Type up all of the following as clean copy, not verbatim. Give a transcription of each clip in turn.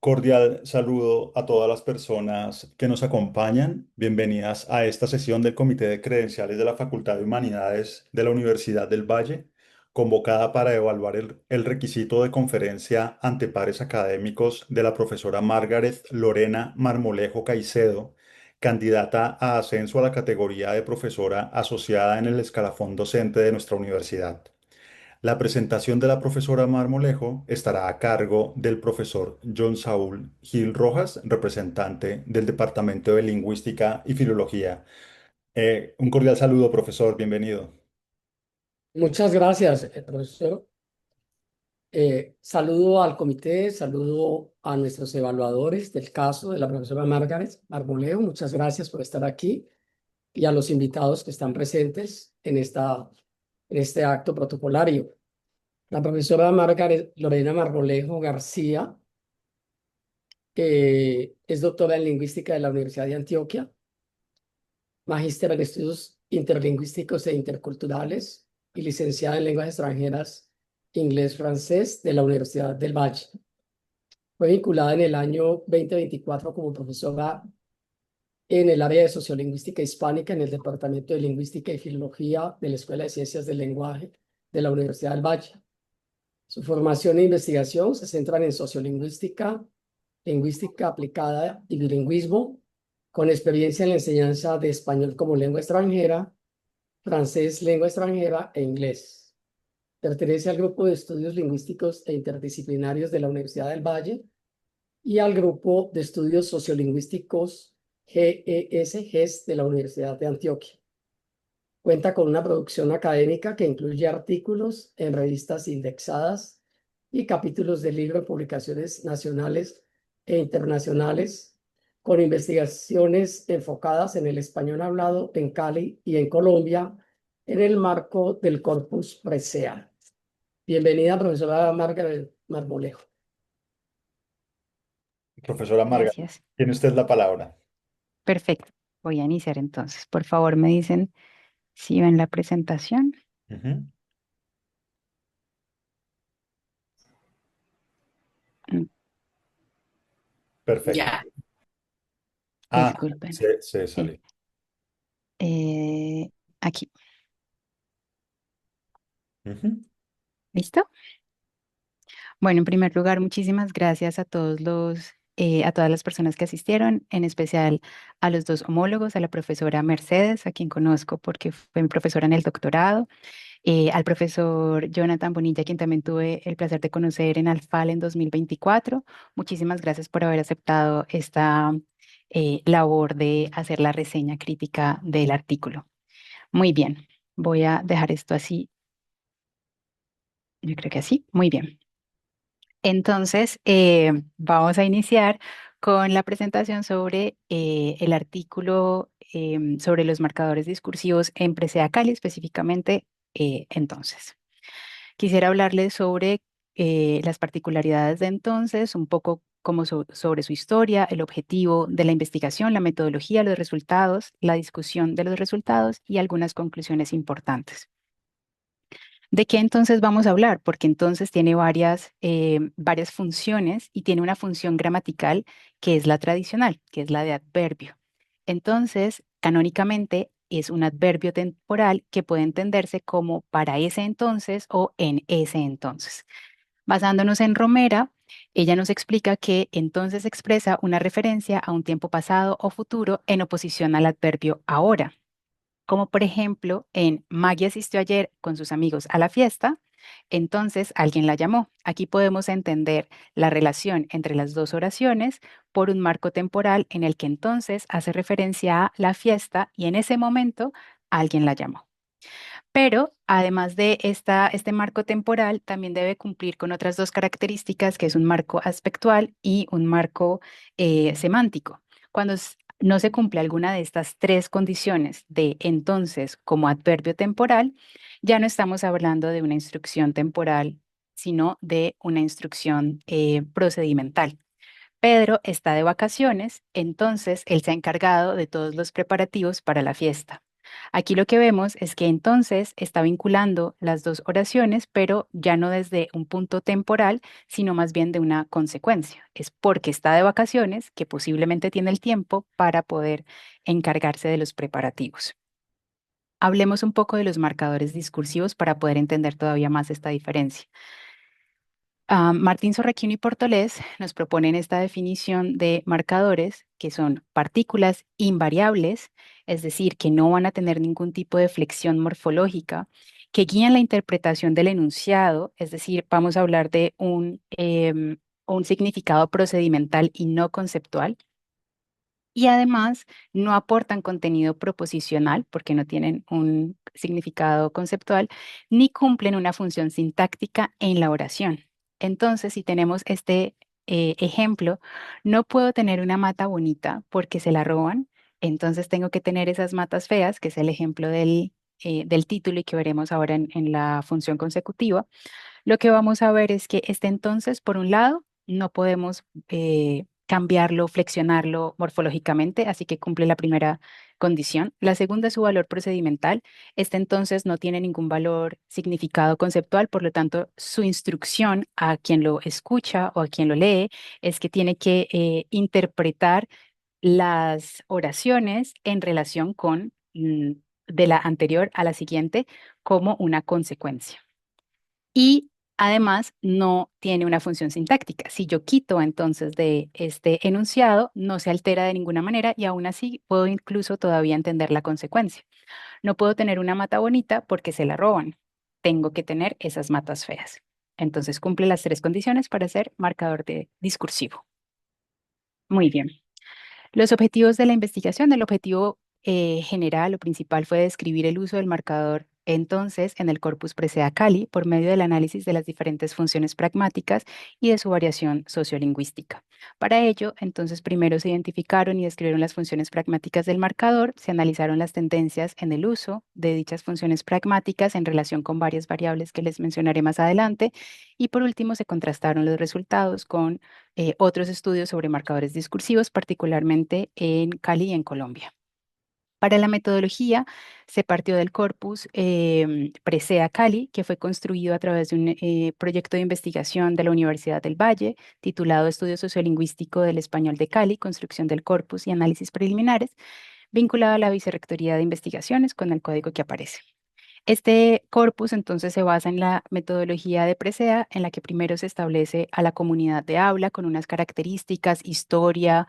Cordial saludo a todas las personas que nos acompañan. Bienvenidas a esta sesión del Comité de Credenciales de la Facultad de Humanidades de la Universidad del Valle, convocada para evaluar el requisito de conferencia ante pares académicos de la profesora Margaret Lorena Marmolejo Caicedo, candidata a ascenso a la categoría de profesora asociada en el escalafón docente de nuestra universidad. La presentación de la profesora Marmolejo estará a cargo del profesor John Saúl Gil Rojas, representante del Departamento de Lingüística y Filología. Un cordial saludo, profesor, bienvenido. Muchas gracias, profesor. Saludo al comité, saludo a nuestros evaluadores del caso de la profesora Margaret Marmolejo. Muchas gracias por estar aquí y a los invitados que están presentes en este acto protocolario. La profesora Margaret Lorena Marmolejo García es doctora en lingüística de la Universidad de Antioquia, magíster en estudios interlingüísticos e interculturales y licenciada en lenguas extranjeras, inglés-francés de la Universidad del Valle. Fue vinculada en el año 2024 como profesora en el área de sociolingüística hispánica en el Departamento de Lingüística y Filología de la Escuela de Ciencias del Lenguaje de la Universidad del Valle. Su formación e investigación se centran en sociolingüística, lingüística aplicada y bilingüismo, con experiencia en la enseñanza de español como lengua extranjera, francés, lengua extranjera e inglés. Pertenece al grupo de estudios lingüísticos e interdisciplinarios de la Universidad del Valle y al grupo de estudios sociolingüísticos GES de la Universidad de Antioquia. Cuenta con una producción académica que incluye artículos en revistas indexadas y capítulos de libros de publicaciones nacionales e internacionales, con investigaciones enfocadas en el español hablado en Cali y en Colombia en el marco del Corpus Presea. Bienvenida, profesora Margaret Marmolejo. Profesora Margaret, Gracias. tiene usted la palabra. Perfecto. Voy a iniciar entonces. Por favor, me dicen si ven la presentación. Ujú. Mm, Perfecto. Ya. Disculpen. Se Sí. salió. Eh, Aquí. Ujú. ¿Listo? Bueno, en primer lugar, muchísimas gracias a a todas las personas que asistieron, en especial a los dos homólogos, a la profesora Mercedes, a quien conozco porque fue mi profesora en el doctorado, al profesor Jonathan Bonilla, quien también tuve el placer de conocer en Alfal en 2024. Muchísimas gracias por haber aceptado esta labor de hacer la reseña crítica del artículo. Muy bien, voy a dejar esto así. Yo creo que así. Muy bien. Entonces, vamos a iniciar con la presentación sobre el artículo sobre los marcadores discursivos en Presea Cali, específicamente. Entonces, quisiera hablarles sobre las particularidades de entonces, un poco como sobre su historia, el objetivo de la investigación, la metodología, los resultados, la discusión de los resultados y algunas conclusiones importantes. ¿De qué entonces vamos a hablar? Porque entonces tiene varias funciones y tiene una función gramatical que es la tradicional, que es la de adverbio. Entonces, canónicamente es un adverbio temporal que puede entenderse como para ese entonces o en ese entonces. Basándonos en Romera, ella nos explica que entonces expresa una referencia a un tiempo pasado o futuro en oposición al adverbio ahora, como por ejemplo en Maggie asistió ayer con sus amigos a la fiesta, entonces alguien la llamó. Aquí podemos entender la relación entre las dos oraciones por un marco temporal en el que entonces hace referencia a la fiesta y en ese momento alguien la llamó. Pero además de este marco temporal, también debe cumplir con otras dos características, que es un marco aspectual y un marco semántico. Cuando no se cumple alguna de estas tres condiciones de entonces como adverbio temporal, ya no estamos hablando de una instrucción temporal, sino de una instrucción procedimental. Pedro está de vacaciones, entonces él se ha encargado de todos los preparativos para la fiesta. Aquí lo que vemos es que entonces está vinculando las dos oraciones, pero ya no desde un punto temporal, sino más bien de una consecuencia. Es porque está de vacaciones que posiblemente tiene el tiempo para poder encargarse de los preparativos. Hablemos un poco de los marcadores discursivos para poder entender todavía más esta diferencia. Martín Sorrequino y Portolés nos proponen esta definición de marcadores que son partículas invariables, es decir, que no van a tener ningún tipo de flexión morfológica, que guían la interpretación del enunciado, es decir, vamos a hablar de un significado procedimental y no conceptual. Y además no aportan contenido proposicional porque no tienen un significado conceptual, ni cumplen una función sintáctica en la oración. Entonces, si tenemos este ejemplo, no puedo tener una mata bonita porque se la roban, entonces tengo que tener esas matas feas, que es el ejemplo del título y que veremos ahora en la función consecutiva. Lo que vamos a ver es que este entonces, por un lado, no podemos cambiarlo, flexionarlo morfológicamente, así que cumple la primera condición. La segunda es su valor procedimental. Este entonces no tiene ningún valor significado conceptual, por lo tanto, su instrucción a quien lo escucha o a quien lo lee es que tiene que interpretar las oraciones en relación con de la anterior a la siguiente como una consecuencia. Y además no tiene una función sintáctica. Si yo quito entonces de este enunciado, no se altera de ninguna manera y aún así puedo incluso todavía entender la consecuencia. No puedo tener una mata bonita porque se la roban. Tengo que tener esas matas feas. Entonces cumple las tres condiciones para ser marcador de discursivo. Muy bien. Los objetivos de la investigación, el objetivo general o principal fue describir el uso del marcador entonces en el corpus Presea-Cali por medio del análisis de las diferentes funciones pragmáticas y de su variación sociolingüística. Para ello, entonces primero se identificaron y describieron las funciones pragmáticas del marcador, se analizaron las tendencias en el uso de dichas funciones pragmáticas en relación con varias variables que les mencionaré más adelante y por último se contrastaron los resultados con otros estudios sobre marcadores discursivos, particularmente en Cali y en Colombia. Para la metodología se partió del corpus Presea Cali, que fue construido a través de un proyecto de investigación de la Universidad del Valle, titulado Estudio Sociolingüístico del Español de Cali, Construcción del Corpus y Análisis Preliminares, vinculado a la Vicerrectoría de Investigaciones con el código que aparece. Este corpus entonces se basa en la metodología de Presea, en la que primero se establece a la comunidad de habla con unas características, historia,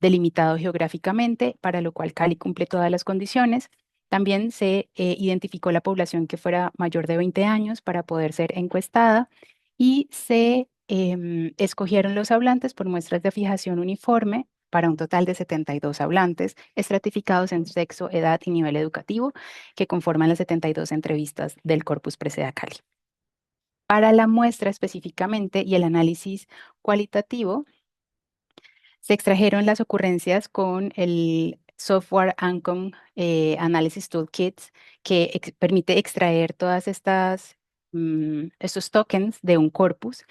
delimitado geográficamente, para lo cual Cali cumple todas las condiciones. También se identificó la población que fuera mayor de 20 años para poder ser encuestada y se escogieron los hablantes por muestras de fijación uniforme para un total de 72 hablantes, estratificados en sexo, edad y nivel educativo, que conforman las 72 entrevistas del Corpus Presea Cali. Para la muestra específicamente y el análisis cualitativo, se extrajeron las ocurrencias con el software Ancom Analysis Toolkits, que permite extraer todas estos tokens de un corpus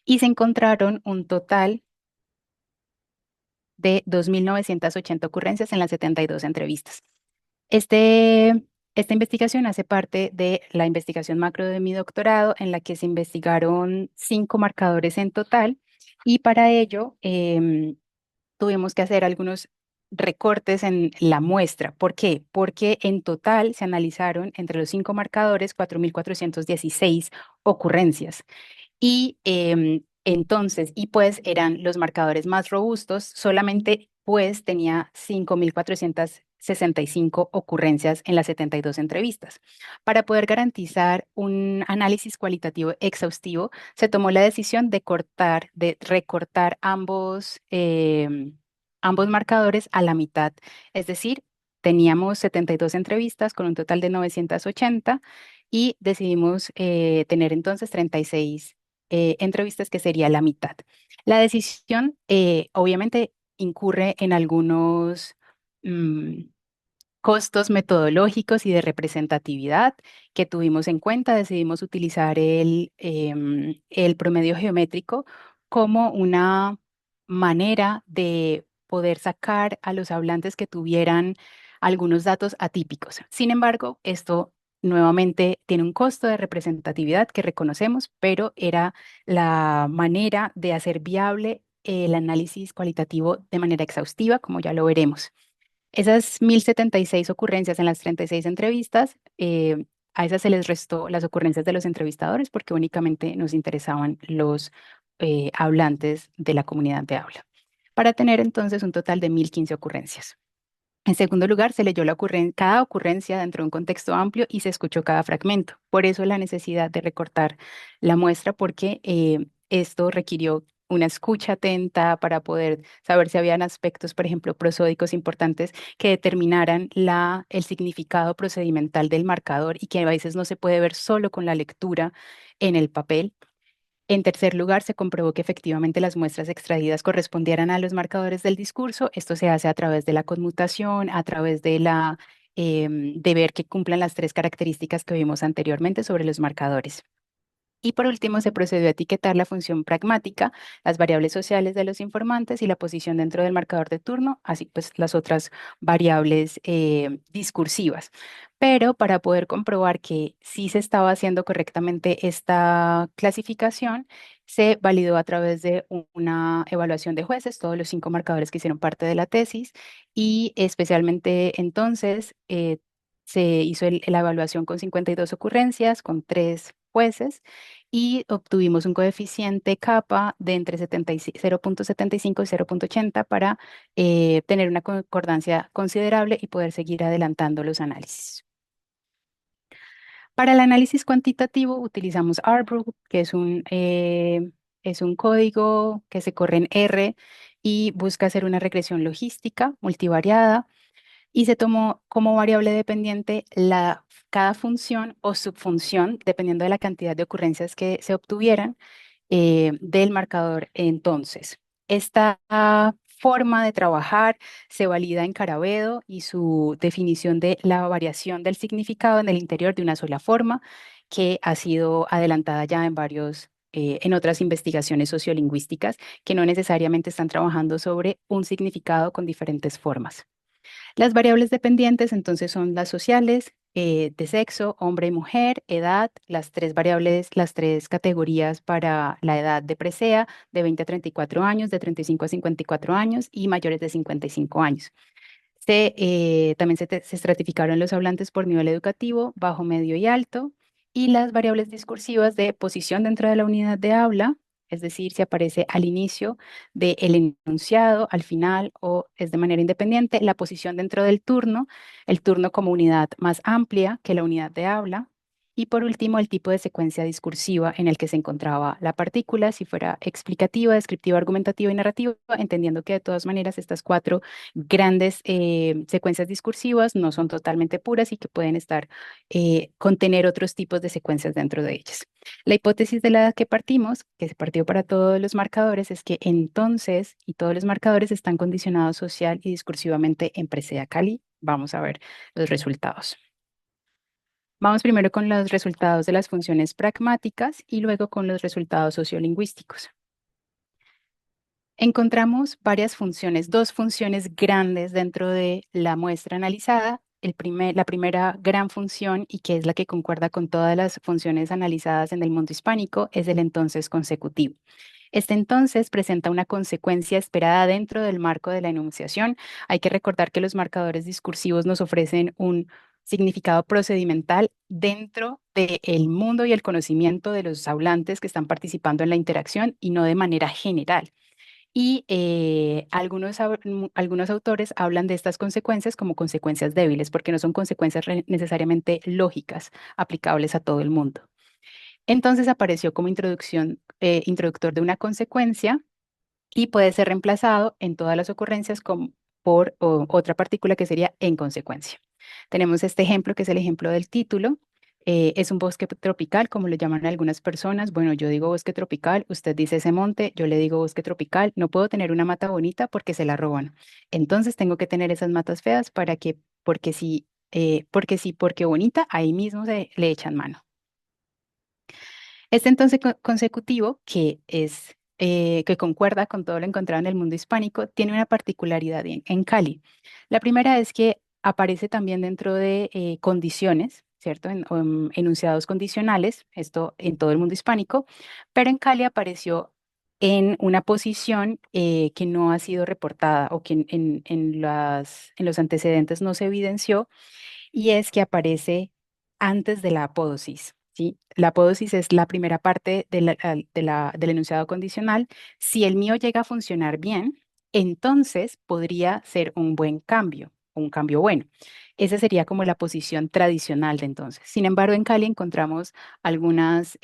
y se encontraron un total de 2.980 ocurrencias en las 72 entrevistas. Esta investigación hace parte de la investigación macro de mi doctorado, en la que se investigaron 5 marcadores en total y para ello tuvimos que hacer algunos recortes en la muestra. ¿Por qué? Porque en total se analizaron entre los 5 marcadores 4.416 ocurrencias. Y entonces, y pues eran los marcadores más robustos, solamente pues tenía 5.465 ocurrencias en las 72 entrevistas. Para poder garantizar un análisis cualitativo exhaustivo, se tomó la decisión de recortar ambos marcadores a la mitad. Es decir, teníamos 72 entrevistas con un total de 980 y decidimos tener entonces 36 entrevistas, que sería la mitad. La decisión obviamente incurre en algunos mm, costos metodológicos y de representatividad que tuvimos en cuenta. Decidimos utilizar el promedio geométrico como una manera de poder sacar a los hablantes que tuvieran algunos datos atípicos. Sin embargo, esto nuevamente tiene un costo de representatividad que reconocemos, pero era la manera de hacer viable el análisis cualitativo de manera exhaustiva, como ya lo veremos. Esas 1076 ocurrencias en las 36 entrevistas, a esas se les restó las ocurrencias de los entrevistadores porque únicamente nos interesaban los hablantes de la comunidad de habla, para tener entonces un total de 1015 ocurrencias. En segundo lugar, se leyó cada ocurrencia dentro de un contexto amplio y se escuchó cada fragmento. Por eso la necesidad de recortar la muestra, porque esto requirió una escucha atenta para poder saber si habían aspectos, por ejemplo, prosódicos importantes que determinaran el significado procedimental del marcador y que a veces no se puede ver solo con la lectura en el papel. En tercer lugar, se comprobó que efectivamente las muestras extraídas correspondieran a los marcadores del discurso. Esto se hace a través de la conmutación, a través de ver que cumplan las tres características que vimos anteriormente sobre los marcadores. Y por último, se procedió a etiquetar la función pragmática, las variables sociales de los informantes y la posición dentro del marcador de turno, así pues las otras variables discursivas. Pero para poder comprobar que sí se estaba haciendo correctamente esta clasificación, se validó a través de una evaluación de jueces, todos los 5 marcadores que hicieron parte de la tesis, y especialmente entonces se hizo la evaluación con 52 ocurrencias, con 3 jueces, y obtuvimos un coeficiente kappa de entre 0.75 y 0.80 para tener una concordancia considerable y poder seguir adelantando los análisis. Para el análisis cuantitativo utilizamos RBRU, que es un código que se corre en R y busca hacer una regresión logística multivariada, y se tomó como variable dependiente cada función o subfunción, dependiendo de la cantidad de ocurrencias que se obtuvieran del marcador. Entonces, esta forma de trabajar se valida en Carabedo y su definición de la variación del significado en el interior de una sola forma, que ha sido adelantada ya en otras investigaciones sociolingüísticas que no necesariamente están trabajando sobre un significado con diferentes formas. Las variables dependientes entonces son las sociales, de sexo, hombre y mujer, edad, las 3 variables, las 3 categorías para la edad de presea, de 20 a 34 años, de 35 a 54 años y mayores de 55 años. También se estratificaron los hablantes por nivel educativo, bajo, medio y alto, y las variables discursivas de posición dentro de la unidad de habla, es decir, si aparece al inicio del enunciado, al final o es de manera independiente, la posición dentro del turno, el turno como unidad más amplia que la unidad de habla, y por último, el tipo de secuencia discursiva en el que se encontraba la partícula, si fuera explicativa, descriptiva, argumentativa y narrativa, entendiendo que de todas maneras estas 4 grandes secuencias discursivas no son totalmente puras y que pueden contener otros tipos de secuencias dentro de ellas. La hipótesis de la que partimos, que se partió para todos los marcadores, es que entonces, y todos los marcadores están condicionados social y discursivamente en Presea Cali. Vamos a ver los resultados. Vamos primero con los resultados de las funciones pragmáticas y luego con los resultados sociolingüísticos. Encontramos varias funciones, 2 funciones grandes dentro de la muestra analizada. La primera gran función, y que es la que concuerda con todas las funciones analizadas en el mundo hispánico, es el entonces consecutivo. Este entonces presenta una consecuencia esperada dentro del marco de la enunciación. Hay que recordar que los marcadores discursivos nos ofrecen un significado procedimental dentro del mundo y el conocimiento de los hablantes que están participando en la interacción y no de manera general. Y algunos autores hablan de estas consecuencias como consecuencias débiles, porque no son consecuencias necesariamente lógicas aplicables a todo el mundo. Entonces apareció como introductor de una consecuencia y puede ser reemplazado en todas las ocurrencias por otra partícula que sería en consecuencia. Tenemos este ejemplo que es el ejemplo del título. Es un bosque tropical, como lo llaman algunas personas. Bueno, yo digo bosque tropical, usted dice ese monte, yo le digo bosque tropical. No puedo tener una mata bonita porque se la roban. Entonces tengo que tener esas matas feas porque bonita, ahí mismo le echan mano. Este entonces consecutivo, que concuerda con todo lo encontrado en el mundo hispánico, tiene una particularidad en Cali. La primera es que aparece también dentro de condiciones, ¿cierto? En enunciados condicionales, esto en todo el mundo hispánico, pero en Cali apareció en una posición que no ha sido reportada o que en los antecedentes no se evidenció, y es que aparece antes de la apódosis. ¿Sí? La apódosis es la primera parte del enunciado condicional. Si el mío llega a funcionar bien, entonces podría ser un buen cambio, un cambio bueno. Esa sería como la posición tradicional de entonces. Sin embargo, en Cali encontramos algunos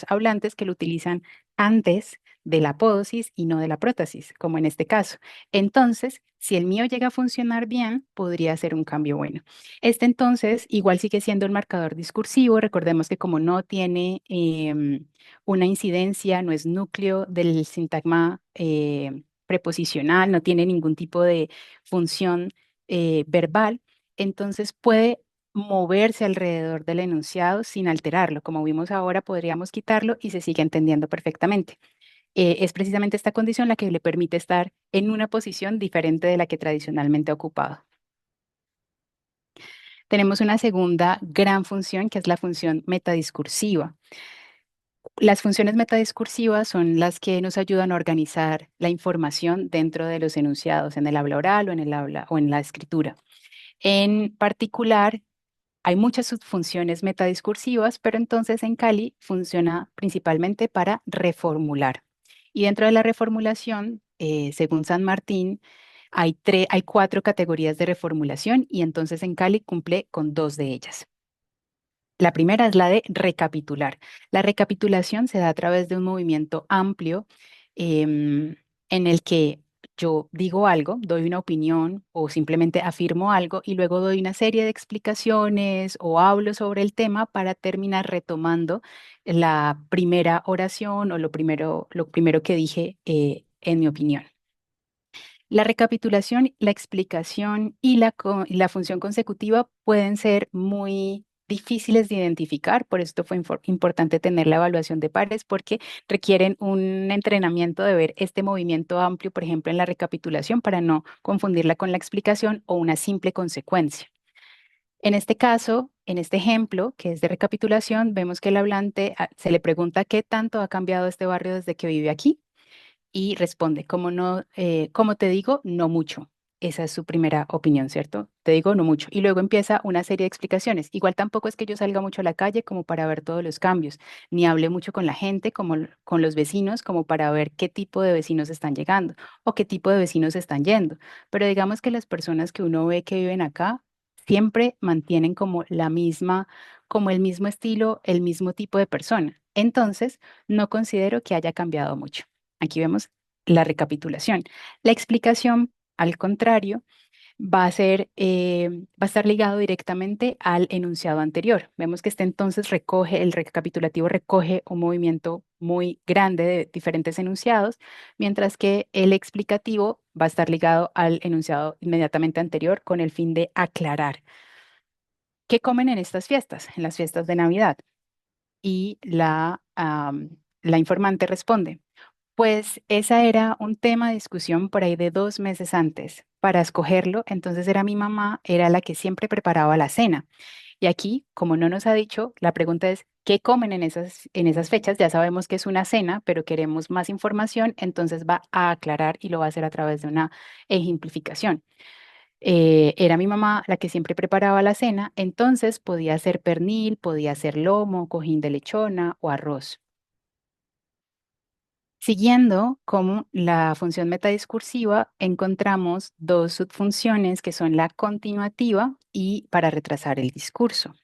hablantes que lo utilizan antes de la apódosis y no de la prótesis, como en este caso. Entonces, si el mío llega a funcionar bien, podría ser un cambio bueno. Este entonces igual sigue siendo el marcador discursivo. Recordemos que como no tiene una incidencia, no es núcleo del sintagma preposicional, no tiene ningún tipo de función verbal, entonces puede moverse alrededor del enunciado sin alterarlo. Como vimos ahora, podríamos quitarlo y se sigue entendiendo perfectamente. Es precisamente esta condición la que le permite estar en una posición diferente de la que tradicionalmente ha ocupado. Tenemos una segunda gran función, que es la función metadiscursiva. Las funciones metadiscursivas son las que nos ayudan a organizar la información dentro de los enunciados, en el habla oral o en el habla o en la escritura. En particular, hay muchas subfunciones metadiscursivas, pero entonces en Cali funciona principalmente para reformular. Y dentro de la reformulación, según San Martín, hay 4 categorías de reformulación, y entonces en Cali cumple con 2 de ellas. La primera es la de recapitular. La recapitulación se da a través de un movimiento amplio en el que yo digo algo, doy una opinión o simplemente afirmo algo y luego doy una serie de explicaciones o hablo sobre el tema para terminar retomando la primera oración o lo primero que dije en mi opinión. La recapitulación, la explicación y la función consecutiva pueden ser muy difíciles de identificar, por esto fue importante tener la evaluación de pares, porque requieren un entrenamiento de ver este movimiento amplio, por ejemplo, en la recapitulación, para no confundirla con la explicación o una simple consecuencia. En este caso, en este ejemplo, que es de recapitulación, vemos que el hablante se le pregunta qué tanto ha cambiado este barrio desde que vive aquí, y responde, como no, como te digo, no mucho. Esa es su primera opinión, ¿cierto? Te digo no mucho. Y luego empieza una serie de explicaciones. Igual tampoco es que yo salga mucho a la calle como para ver todos los cambios, ni hable mucho con la gente, como con los vecinos, como para ver qué tipo de vecinos están llegando o qué tipo de vecinos están yendo. Pero digamos que las personas que uno ve que viven acá siempre mantienen como como el mismo estilo, el mismo tipo de persona. Entonces, no considero que haya cambiado mucho. Aquí vemos la recapitulación. La explicación, al contrario, va a estar ligado directamente al enunciado anterior. Vemos que este entonces el recapitulativo recoge un movimiento muy grande de diferentes enunciados, mientras que el explicativo va a estar ligado al enunciado inmediatamente anterior con el fin de aclarar. ¿Qué comen en estas fiestas? En las fiestas de Navidad. Y la informante responde: pues esa era un tema de discusión por ahí de 2 meses antes. Para escogerlo, entonces era mi mamá, era la que siempre preparaba la cena. Y aquí, como no nos ha dicho, la pregunta es, ¿qué comen en esas fechas? Ya sabemos que es una cena, pero queremos más información, entonces va a aclarar y lo va a hacer a través de una ejemplificación. Era mi mamá la que siempre preparaba la cena, entonces podía ser pernil, podía ser lomo, cojín de lechona o arroz. Siguiendo con la función metadiscursiva, encontramos 2 subfunciones que son la continuativa y para retrasar el discurso.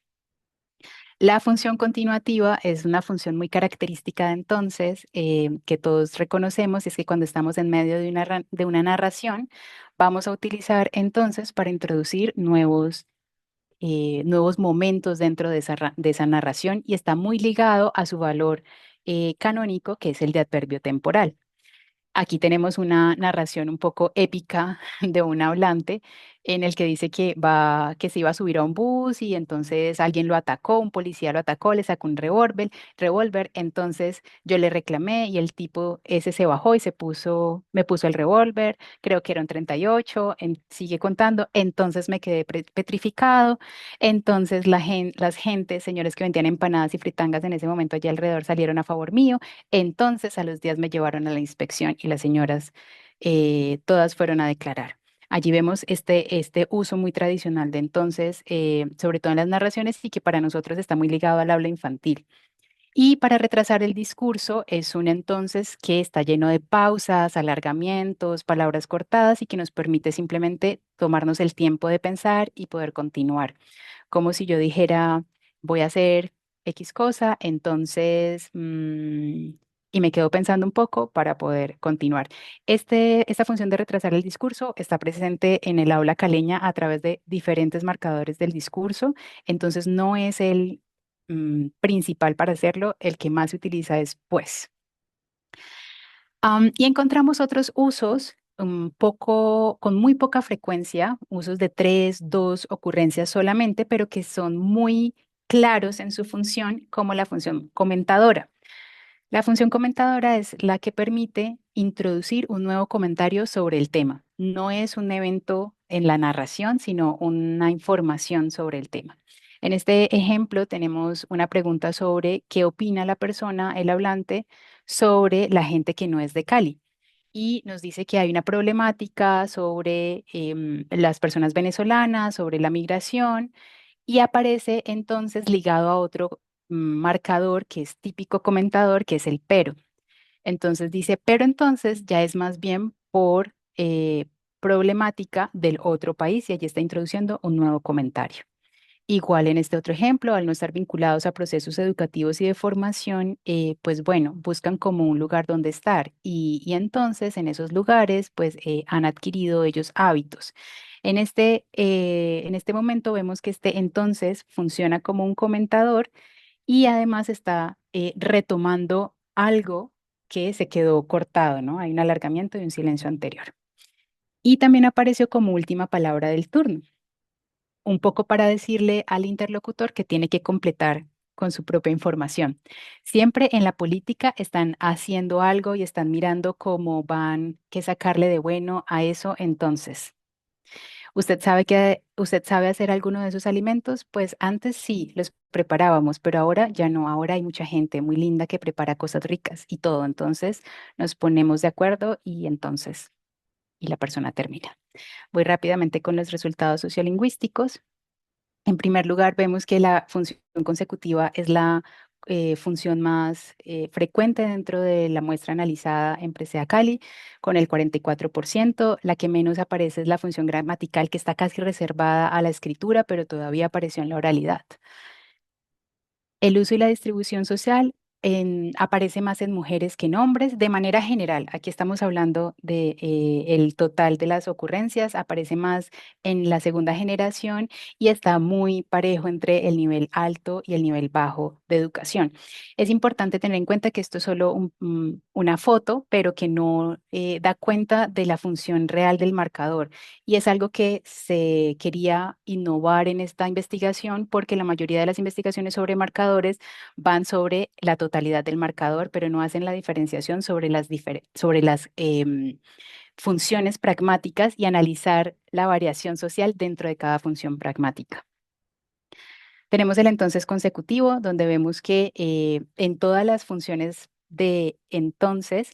La función continuativa es una función muy característica de entonces, que todos reconocemos, y es que cuando estamos en medio de una narración, vamos a utilizar entonces para introducir nuevos momentos dentro de esa narración, y está muy ligado a su valor canónico, que es el de adverbio temporal. Aquí tenemos una narración un poco épica de un hablante en el que dice que se iba a subir a un bus y entonces alguien lo atacó, un policía lo atacó, le sacó un revólver, entonces yo le reclamé y el tipo ese se bajó y me puso el revólver, creo que era un 38, sigue contando, entonces me quedé petrificado, entonces las gentes, señores que vendían empanadas y fritangas en ese momento allá alrededor salieron a favor mío, entonces a los días me llevaron a la inspección y las señoras todas fueron a declarar. Allí vemos este uso muy tradicional de entonces, sobre todo en las narraciones, y que para nosotros está muy ligado al habla infantil. Y para retrasar el discurso es un entonces que está lleno de pausas, alargamientos, palabras cortadas y que nos permite simplemente tomarnos el tiempo de pensar y poder continuar. Como si yo dijera, voy a hacer X cosa, entonces, y me quedo pensando un poco para poder continuar. Esta función de retrasar el discurso está presente en el aula caleña a través de diferentes marcadores del discurso, entonces no es el principal para hacerlo, el que más se utiliza es pues. Y encontramos otros usos con muy poca frecuencia, usos de 3, 2 ocurrencias solamente, pero que son muy claros en su función, como la función comentadora. La función comentadora es la que permite introducir un nuevo comentario sobre el tema. No es un evento en la narración, sino una información sobre el tema. En este ejemplo tenemos una pregunta sobre qué opina la persona, el hablante, sobre la gente que no es de Cali. Y nos dice que hay una problemática sobre las personas venezolanas, sobre la migración, y aparece entonces ligado a otro marcador que es típico comentador, que es el pero. Entonces dice, pero entonces ya es más bien por problemática del otro país y allí está introduciendo un nuevo comentario. Igual en este otro ejemplo, al no estar vinculados a procesos educativos y de formación, pues bueno, buscan como un lugar donde estar y entonces en esos lugares pues han adquirido ellos hábitos. En este momento vemos que este entonces funciona como un comentador y además está retomando algo que se quedó cortado, ¿no? Hay un alargamiento y un silencio anterior. Y también apareció como última palabra del turno, un poco para decirle al interlocutor que tiene que completar con su propia información. Siempre en la política están haciendo algo y están mirando cómo van, qué sacarle de bueno a eso. Entonces, usted sabe hacer alguno de esos alimentos? Pues antes sí los preparábamos, pero ahora ya no. Ahora hay mucha gente muy linda que prepara cosas ricas y todo. Entonces, nos ponemos de acuerdo y la persona termina. Voy rápidamente con los resultados sociolingüísticos. En primer lugar, vemos que la función consecutiva es la función más frecuente dentro de la muestra analizada en Presea Cali, con el 44%. La que menos aparece es la función gramatical, que está casi reservada a la escritura, pero todavía apareció en la oralidad. El uso y la distribución social aparece más en mujeres que en hombres de manera general. Aquí estamos hablando de el total de las ocurrencias, aparece más en la segunda generación y está muy parejo entre el nivel alto y el nivel bajo de educación. Es importante tener en cuenta que esto es solo una foto, pero que no da cuenta de la función real del marcador. Y es algo que se quería innovar en esta investigación porque la mayoría de las investigaciones sobre marcadores van sobre la totalidad del marcador, pero no hacen la diferenciación sobre las funciones pragmáticas y analizar la variación social dentro de cada función pragmática. Tenemos el entonces consecutivo, donde vemos que en todas las funciones de entonces,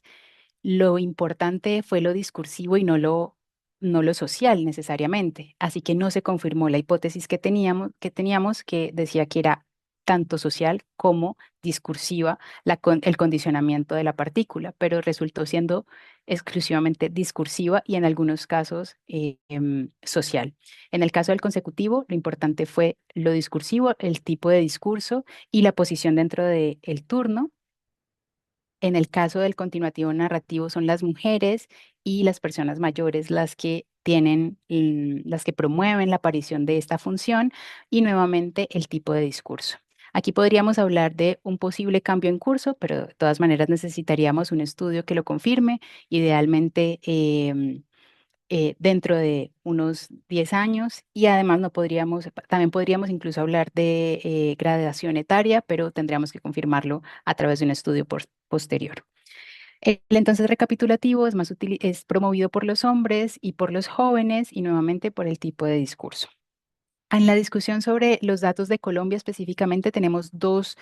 lo importante fue lo discursivo y no lo social necesariamente. Así que no se confirmó la hipótesis que teníamos que decía que era tanto social como discursiva el condicionamiento de la partícula, pero resultó siendo exclusivamente discursiva y en algunos casos social. En el caso del consecutivo, lo importante fue lo discursivo, el tipo de discurso y la posición dentro del turno. En el caso del continuativo narrativo son las mujeres y las personas mayores las que las que promueven la aparición de esta función y nuevamente el tipo de discurso. Aquí podríamos hablar de un posible cambio en curso, pero de todas maneras necesitaríamos un estudio que lo confirme, idealmente dentro de unos 10 años y además no podríamos, también podríamos incluso hablar de gradación etaria, pero tendríamos que confirmarlo a través de un estudio posterior. El entonces recapitulativo es más es promovido por los hombres y por los jóvenes y nuevamente por el tipo de discurso. En la discusión sobre los datos de Colombia específicamente tenemos dos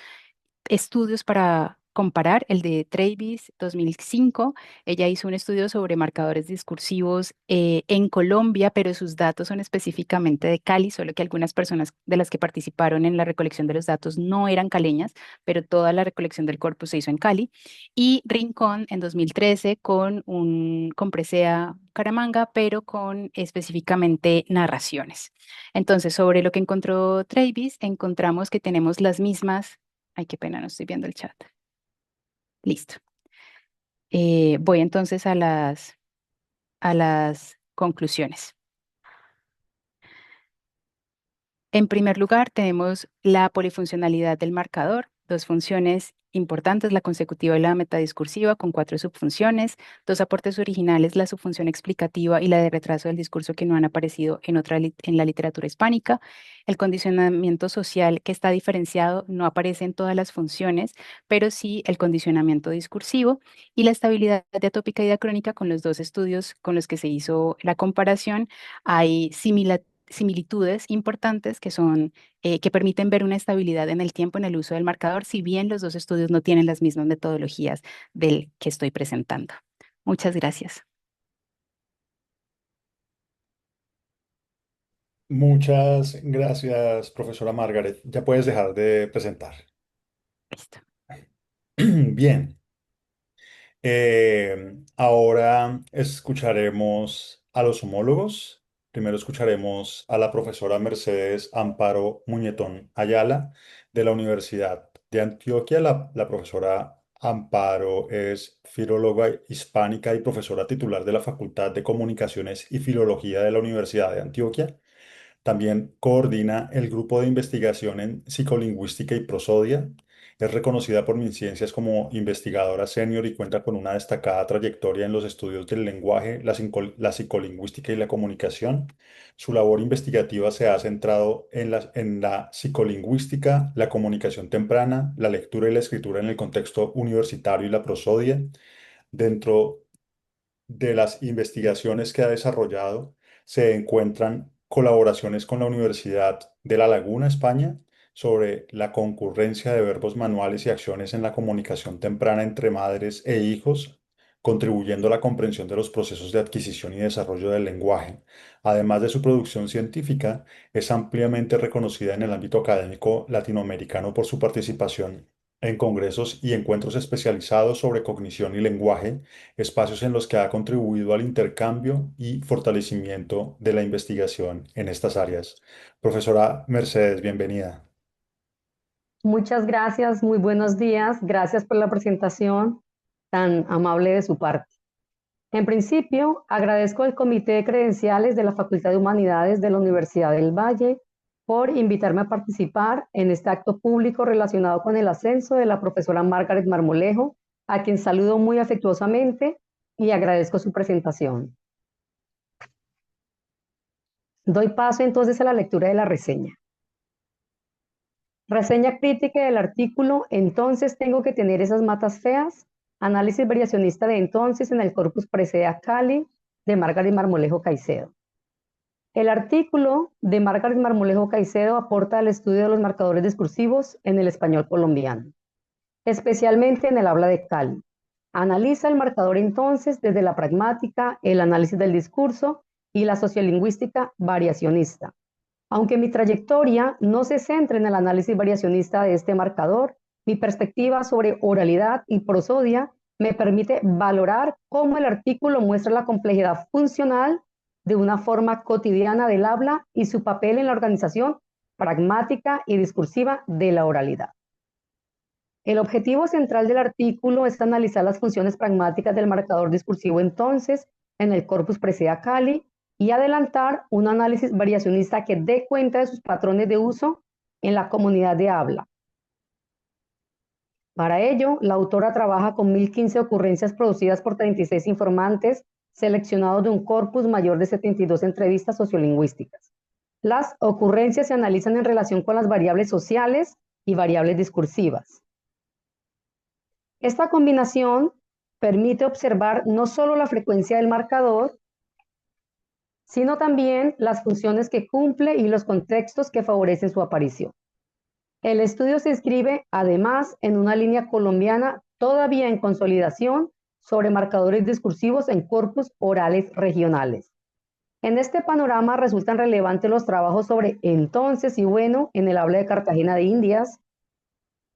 estudios para comparar, el de Travis 2005. Ella hizo un estudio sobre marcadores discursivos en Colombia, pero sus datos son específicamente de Cali, solo que algunas personas de las que participaron en la recolección de los datos no eran caleñas, pero toda la recolección del corpus se hizo en Cali. Y Rincón en 2013 con Presea Caramanga, pero con específicamente narraciones. Entonces, sobre lo que encontró Travis, encontramos que tenemos las mismas. Ay, qué pena, no estoy viendo el chat. Listo. Voy entonces a las conclusiones. En primer lugar, tenemos la polifuncionalidad del marcador, dos funciones importantes, la consecutiva y la metadiscursiva, con 4 subfunciones, dos aportes originales, la subfunción explicativa y la de retraso del discurso que no han aparecido en la literatura hispánica. El condicionamiento social que está diferenciado no aparece en todas las funciones, pero sí el condicionamiento discursivo y la estabilidad diatópica y diacrónica. Con los dos estudios con los que se hizo la comparación, hay similitudes importantes que son que permiten ver una estabilidad en el tiempo en el uso del marcador, si bien los dos estudios no tienen las mismas metodologías del que estoy presentando. Muchas gracias. Muchas gracias, profesora Margaret. Ya puedes dejar de presentar. Listo. Bien. Ahora escucharemos a los homólogos. Primero escucharemos a la profesora Mercedes Amparo Muñetón Ayala de la Universidad de Antioquia. La profesora Amparo es filóloga hispánica y profesora titular de la Facultad de Comunicaciones y Filología de la Universidad de Antioquia. También coordina el grupo de investigación en psicolingüística y prosodia. Es reconocida por MinCiencias como investigadora senior y cuenta con una destacada trayectoria en los estudios del lenguaje, la psicolingüística y la comunicación. Su labor investigativa se ha centrado en la psicolingüística, la comunicación temprana, la lectura y la escritura en el contexto universitario y la prosodia. Dentro de las investigaciones que ha desarrollado se encuentran colaboraciones con la Universidad de La Laguna, España, sobre la concurrencia de verbos manuales y acciones en la comunicación temprana entre madres e hijos, contribuyendo a la comprensión de los procesos de adquisición y desarrollo del lenguaje. Además de su producción científica, es ampliamente reconocida en el ámbito académico latinoamericano por su participación en congresos y encuentros especializados sobre cognición y lenguaje, espacios en los que ha contribuido al intercambio y fortalecimiento de la investigación en estas áreas. Profesora Mercedes, bienvenida. Muchas gracias, muy buenos días. Gracias por la presentación tan amable de su parte. En principio, agradezco al Comité de Credenciales de la Facultad de Humanidades de la Universidad del Valle por invitarme a participar en este acto público relacionado con el ascenso de la profesora Margaret Marmolejo, a quien saludo muy afectuosamente y agradezco su presentación. Doy paso entonces a la lectura de la reseña. Reseña crítica del artículo Entonces tengo que tener esas matas feas. Análisis variacionista de entonces en el corpus Presea Cali de Margaret Marmolejo Caicedo. El artículo de Margaret Marmolejo Caicedo aporta al estudio de los marcadores discursivos en el español colombiano, especialmente en el habla de Cali. Analiza el marcador entonces desde la pragmática, el análisis del discurso y la sociolingüística variacionista. Aunque mi trayectoria no se centra en el análisis variacionista de este marcador, mi perspectiva sobre oralidad y prosodia me permite valorar cómo el artículo muestra la complejidad funcional de una forma cotidiana del habla y su papel en la organización pragmática y discursiva de la oralidad. El objetivo central del artículo es analizar las funciones pragmáticas del marcador discursivo entonces en el corpus Presea Cali y adelantar un análisis variacionista que dé cuenta de sus patrones de uso en la comunidad de habla. Para ello, la autora trabaja con 1015 ocurrencias producidas por 36 informantes seleccionados de un corpus mayor de 72 entrevistas sociolingüísticas. Las ocurrencias se analizan en relación con las variables sociales y variables discursivas. Esta combinación permite observar no solo la frecuencia del marcador, sino también las funciones que cumple y los contextos que favorecen su aparición. El estudio se inscribe, además, en una línea colombiana todavía en consolidación sobre marcadores discursivos en corpus orales regionales. En este panorama resultan relevantes los trabajos sobre entonces y bueno en el habla de Cartagena de Indias,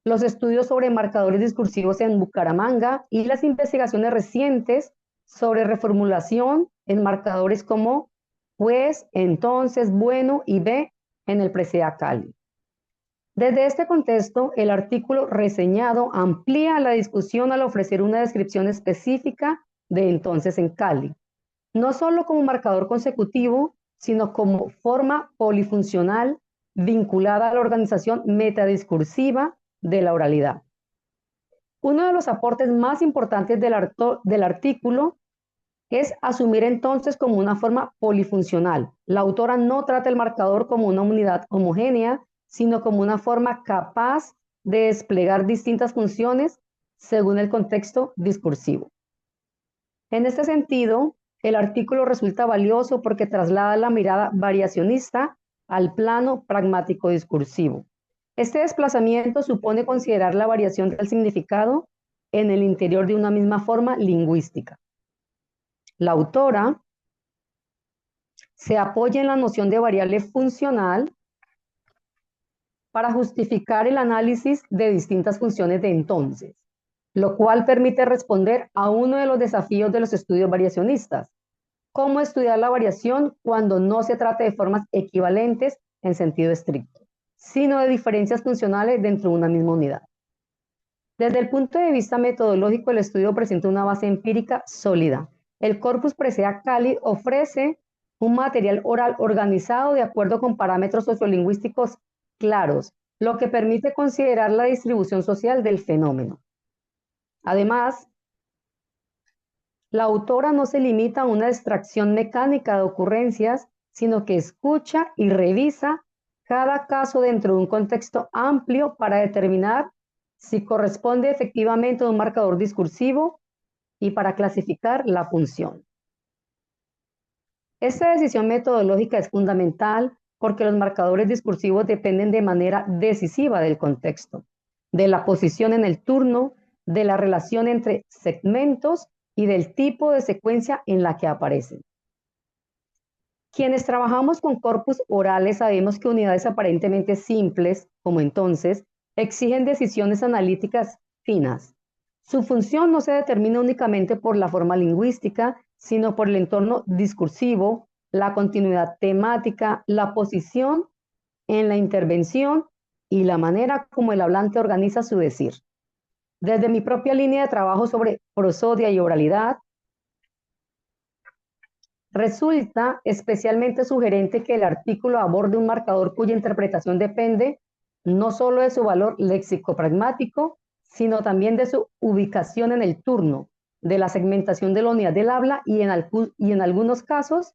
los estudios sobre marcadores discursivos en Bucaramanga y las investigaciones recientes sobre reformulación en marcadores como pues, entonces, bueno y ve en el presea Cali. Desde este contexto, el artículo reseñado amplía la discusión al ofrecer una descripción específica de entonces en Cali, no solo como marcador consecutivo, sino como forma polifuncional vinculada a la organización metadiscursiva de la oralidad. Uno de los aportes más importantes del artículo es asumir entonces como una forma polifuncional. La autora no trata el marcador como una unidad homogénea, sino como una forma capaz de desplegar distintas funciones según el contexto discursivo. En este sentido, el artículo resulta valioso porque traslada la mirada variacionista al plano pragmático discursivo. Este desplazamiento supone considerar la variación del significado en el interior de una misma forma lingüística. La autora se apoya en la noción de variable funcional para justificar el análisis de distintas funciones de entonces, lo cual permite responder a uno de los desafíos de los estudios variacionistas: cómo estudiar la variación cuando no se trata de formas equivalentes en sentido estricto, sino de diferencias funcionales dentro de una misma unidad. Desde el punto de vista metodológico, el estudio presenta una base empírica sólida. El corpus presea Cali ofrece un material oral organizado de acuerdo con parámetros sociolingüísticos claros, lo que permite considerar la distribución social del fenómeno. Además, la autora no se limita a una extracción mecánica de ocurrencias, sino que escucha y revisa cada caso dentro de un contexto amplio para determinar si corresponde efectivamente a un marcador discursivo y para clasificar la función. Esta decisión metodológica es fundamental porque los marcadores discursivos dependen de manera decisiva del contexto, de la posición en el turno, de la relación entre segmentos y del tipo de secuencia en la que aparecen. Quienes trabajamos con corpus orales sabemos que unidades aparentemente simples, como entonces, exigen decisiones analíticas finas. Su función no se determina únicamente por la forma lingüística, sino por el entorno discursivo, la continuidad temática, la posición en la intervención y la manera como el hablante organiza su decir. Desde mi propia línea de trabajo sobre prosodia y oralidad, resulta especialmente sugerente que el artículo aborde un marcador cuya interpretación depende no solo de su valor léxico-pragmático, sino también de su ubicación en el turno, de la segmentación de la unidad del habla y en algunos casos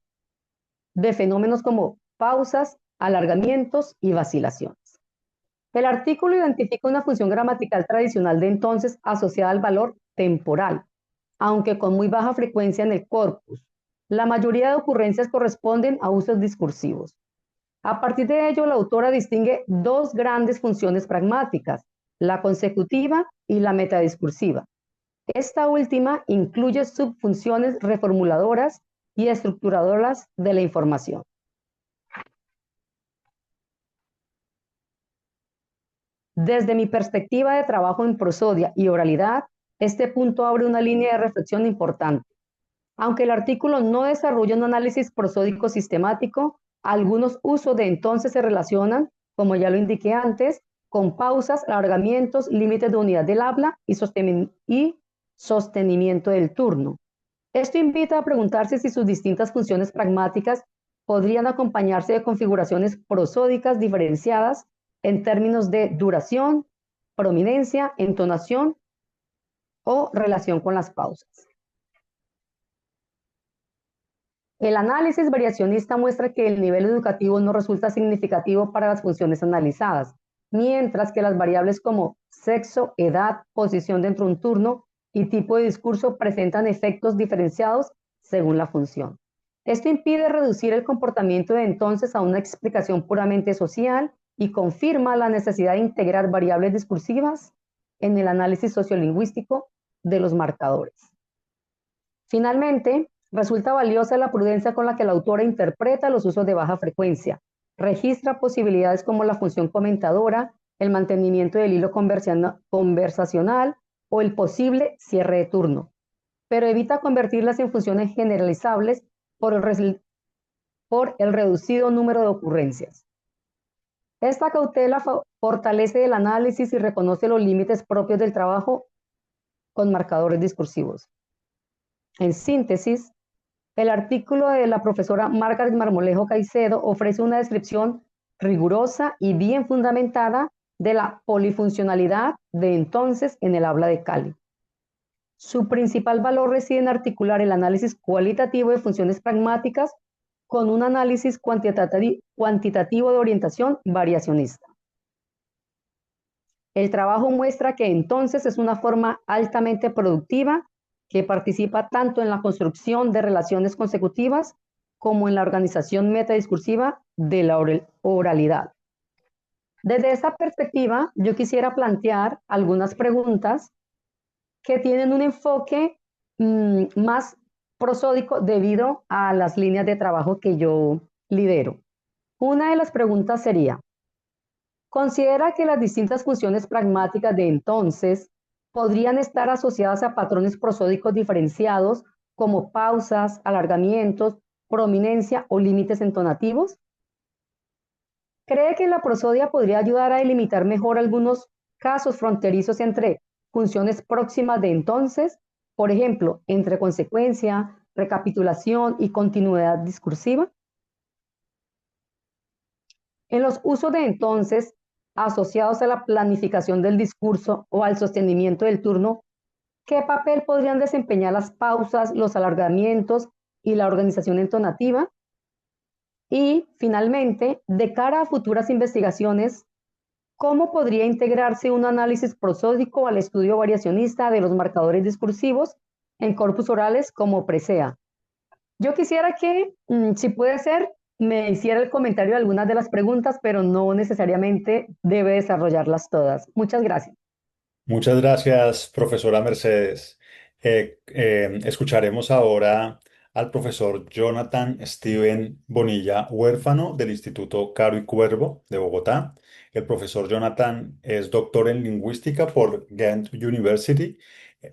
de fenómenos como pausas, alargamientos y vacilaciones. El artículo identifica una función gramatical tradicional de entonces asociada al valor temporal, aunque con muy baja frecuencia en el corpus. La mayoría de ocurrencias corresponden a usos discursivos. A partir de ello, la autora distingue dos grandes funciones pragmáticas, la consecutiva y la metadiscursiva. Esta última incluye subfunciones reformuladoras y estructuradoras de la información. Desde mi perspectiva de trabajo en prosodia y oralidad, este punto abre una línea de reflexión importante. Aunque el artículo no desarrolla un análisis prosódico sistemático, algunos usos de entonces se relacionan, como ya lo indiqué antes, con pausas, alargamientos, límites de unidad del habla y sostenimiento del turno. Esto invita a preguntarse si sus distintas funciones pragmáticas podrían acompañarse de configuraciones prosódicas diferenciadas en términos de duración, prominencia, entonación o relación con las pausas. El análisis variacionista muestra que el nivel educativo no resulta significativo para las funciones analizadas, mientras que las variables como sexo, edad, posición dentro de un turno y tipo de discurso presentan efectos diferenciados según la función. Esto impide reducir el comportamiento de entonces a una explicación puramente social y confirma la necesidad de integrar variables discursivas en el análisis sociolingüístico de los marcadores. Finalmente, resulta valiosa la prudencia con la que la autora interpreta los usos de baja frecuencia. Registra posibilidades como la función comentadora, el mantenimiento del hilo conversacional o el posible cierre de turno, pero evita convertirlas en funciones generalizables por el reducido número de ocurrencias. Esta cautela fortalece el análisis y reconoce los límites propios del trabajo con marcadores discursivos. En síntesis, el artículo de la profesora Margaret Marmolejo Caicedo ofrece una descripción rigurosa y bien fundamentada de la polifuncionalidad de entonces en el habla de Cali. Su principal valor reside en articular el análisis cualitativo de funciones pragmáticas con un análisis cuantitativo de orientación variacionista. El trabajo muestra que entonces es una forma altamente productiva que participa tanto en la construcción de relaciones consecutivas como en la organización metadiscursiva de la oralidad. Desde esta perspectiva, yo quisiera plantear algunas preguntas que tienen un enfoque más prosódico debido a las líneas de trabajo que yo lidero. Una de las preguntas sería, ¿considera que las distintas funciones pragmáticas de entonces podrían estar asociadas a patrones prosódicos diferenciados como pausas, alargamientos, prominencia o límites entonativos? ¿Cree que la prosodia podría ayudar a delimitar mejor algunos casos fronterizos entre funciones próximas de entonces, por ejemplo, entre consecuencia, recapitulación y continuidad discursiva? En los usos de entonces, asociados a la planificación del discurso o al sostenimiento del turno, ¿qué papel podrían desempeñar las pausas, los alargamientos y la organización entonativa? Y, finalmente, de cara a futuras investigaciones, ¿cómo podría integrarse un análisis prosódico al estudio variacionista de los marcadores discursivos en corpus orales como presea? Yo quisiera que, si puede ser, me hiciera el comentario de algunas de las preguntas, pero no necesariamente debe desarrollarlas todas. Muchas gracias. Muchas gracias, profesora Mercedes. Escucharemos ahora al profesor Jonathan Steven Bonilla Huérfano del Instituto Caro y Cuervo de Bogotá. El profesor Jonathan es doctor en lingüística por Ghent University,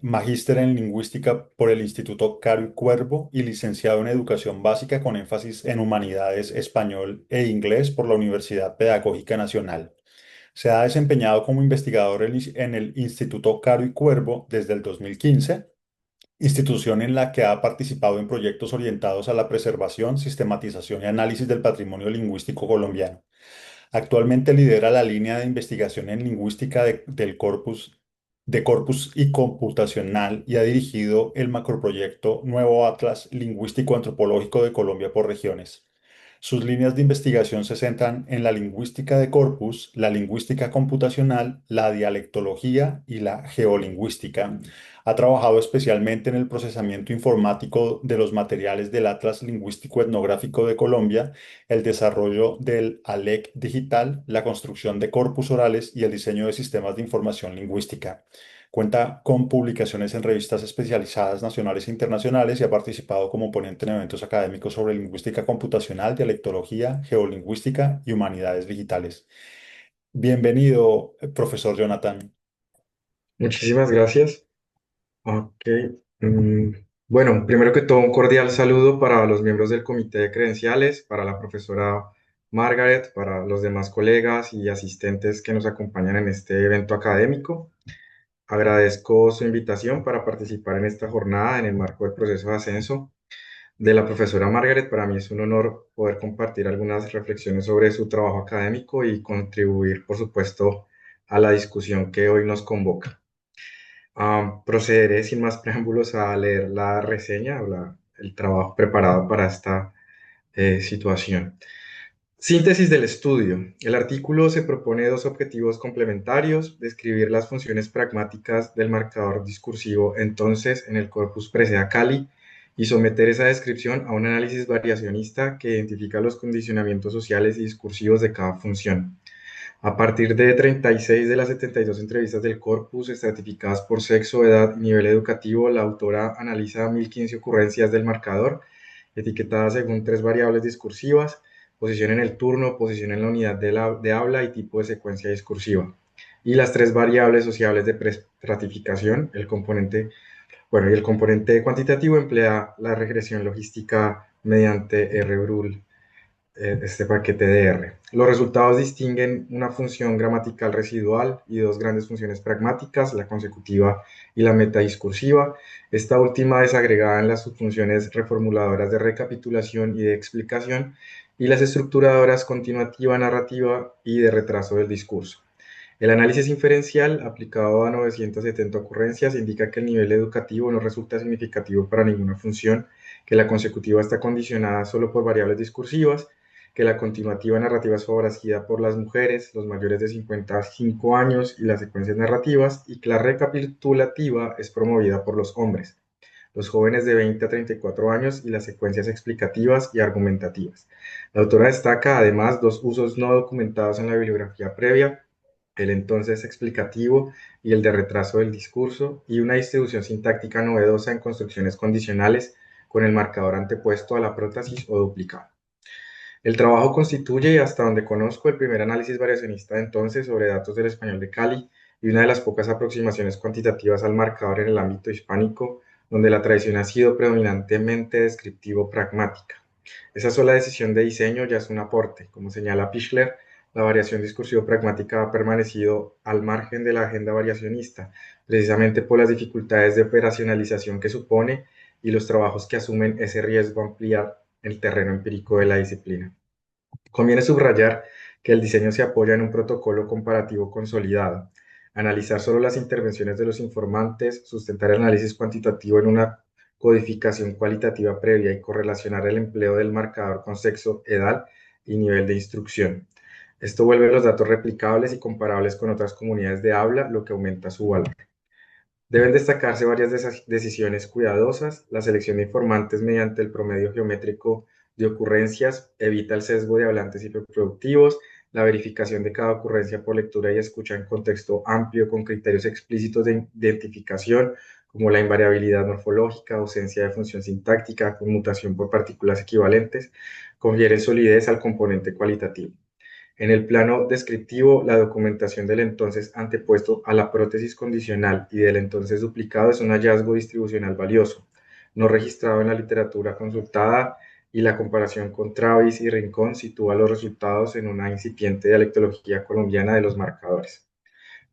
magíster en lingüística por el Instituto Caro y Cuervo y licenciado en educación básica con énfasis en humanidades, español e inglés por la Universidad Pedagógica Nacional. Se ha desempeñado como investigador en el Instituto Caro y Cuervo desde el 2015, institución en la que ha participado en proyectos orientados a la preservación, sistematización y análisis del patrimonio lingüístico colombiano. Actualmente lidera la línea de investigación en lingüística de corpus y computacional y ha dirigido el macroproyecto Nuevo Atlas Lingüístico Antropológico de Colombia por regiones. Sus líneas de investigación se centran en la lingüística de corpus, la lingüística computacional, la dialectología y la geolingüística. Ha trabajado especialmente en el procesamiento informático de los materiales del Atlas Lingüístico Etnográfico de Colombia, el desarrollo del ALEC digital, la construcción de corpus orales y el diseño de sistemas de información lingüística. Cuenta con publicaciones en revistas especializadas nacionales e internacionales y ha participado como ponente en eventos académicos sobre lingüística computacional, dialectología, geolingüística y humanidades digitales. Bienvenido, profesor Jonathan. Muchísimas gracias. Ok. mm, Bueno, primero que todo, un cordial saludo para los miembros del comité de credenciales, para la profesora Margaret, para los demás colegas y asistentes que nos acompañan en este evento académico. Agradezco su invitación para participar en esta jornada en el marco del proceso de ascenso de la profesora Margaret. Para mí es un honor poder compartir algunas reflexiones sobre su trabajo académico y contribuir, por supuesto, a la discusión que hoy nos convoca. Procederé sin más preámbulos a leer la reseña o el trabajo preparado para esta situación. Síntesis del estudio. El artículo se propone dos objetivos complementarios: describir las funciones pragmáticas del marcador discursivo entonces en el corpus presea Cali y someter esa descripción a un análisis variacionista que identifica los condicionamientos sociales y discursivos de cada función. A partir de 36 de las 72 entrevistas del corpus, estratificadas por sexo, edad y nivel educativo, la autora analiza 1015 ocurrencias del marcador, etiquetadas según tres variables discursivas: posición en el turno, posición en la unidad de habla y tipo de secuencia discursiva. Y las tres variables sociables de preestratificación, el componente cuantitativo emplea la regresión logística mediante RBRUL, este paquete de R. Los resultados distinguen una función gramatical residual y dos grandes funciones pragmáticas, la consecutiva y la metadiscursiva, esta última desagregada en las subfunciones reformuladoras de recapitulación y de explicación, y las estructuradoras continuativa, narrativa y de retraso del discurso. El análisis inferencial aplicado a 970 ocurrencias indica que el nivel educativo no resulta significativo para ninguna función, que la consecutiva está condicionada solo por variables discursivas, que la continuativa narrativa es favorecida por las mujeres, los mayores de 55 años y las secuencias narrativas, y que la recapitulativa es promovida por los hombres, los jóvenes de 20 a 34 años y las secuencias explicativas y argumentativas. La autora destaca además dos usos no documentados en la bibliografía previa: el entonces explicativo y el de retraso del discurso, y una distribución sintáctica novedosa en construcciones condicionales con el marcador antepuesto a la prótesis o duplicado. El trabajo constituye, hasta donde conozco, el primer análisis variacionista de entonces sobre datos del español de Cali y una de las pocas aproximaciones cuantitativas al marcador en el ámbito hispánico, donde la tradición ha sido predominantemente descriptivo-pragmática. Esa sola decisión de diseño ya es un aporte. Como señala Pichler, la variación discursivo-pragmática ha permanecido al margen de la agenda variacionista, precisamente por las dificultades de operacionalización que supone y los trabajos que asumen ese riesgo a ampliar el terreno empírico de la disciplina. Conviene subrayar que el diseño se apoya en un protocolo comparativo consolidado: analizar solo las intervenciones de los informantes, sustentar el análisis cuantitativo en una codificación cualitativa previa y correlacionar el empleo del marcador con sexo, edad y nivel de instrucción. Esto vuelve los datos replicables y comparables con otras comunidades de habla, lo que aumenta su valor. Deben destacarse varias decisiones cuidadosas. La selección de informantes mediante el promedio geométrico de ocurrencias evita el sesgo de hablantes hiperproductivos. La verificación de cada ocurrencia por lectura y escucha en contexto amplio con criterios explícitos de identificación, como la invariabilidad morfológica, ausencia de función sintáctica, conmutación por partículas equivalentes, confieren solidez al componente cualitativo. En el plano descriptivo, la documentación del entonces antepuesto a la prótesis condicional y del entonces duplicado es un hallazgo distribucional valioso, no registrado en la literatura consultada, y la comparación con Travis y Rincón sitúa los resultados en una incipiente dialectología colombiana de los marcadores.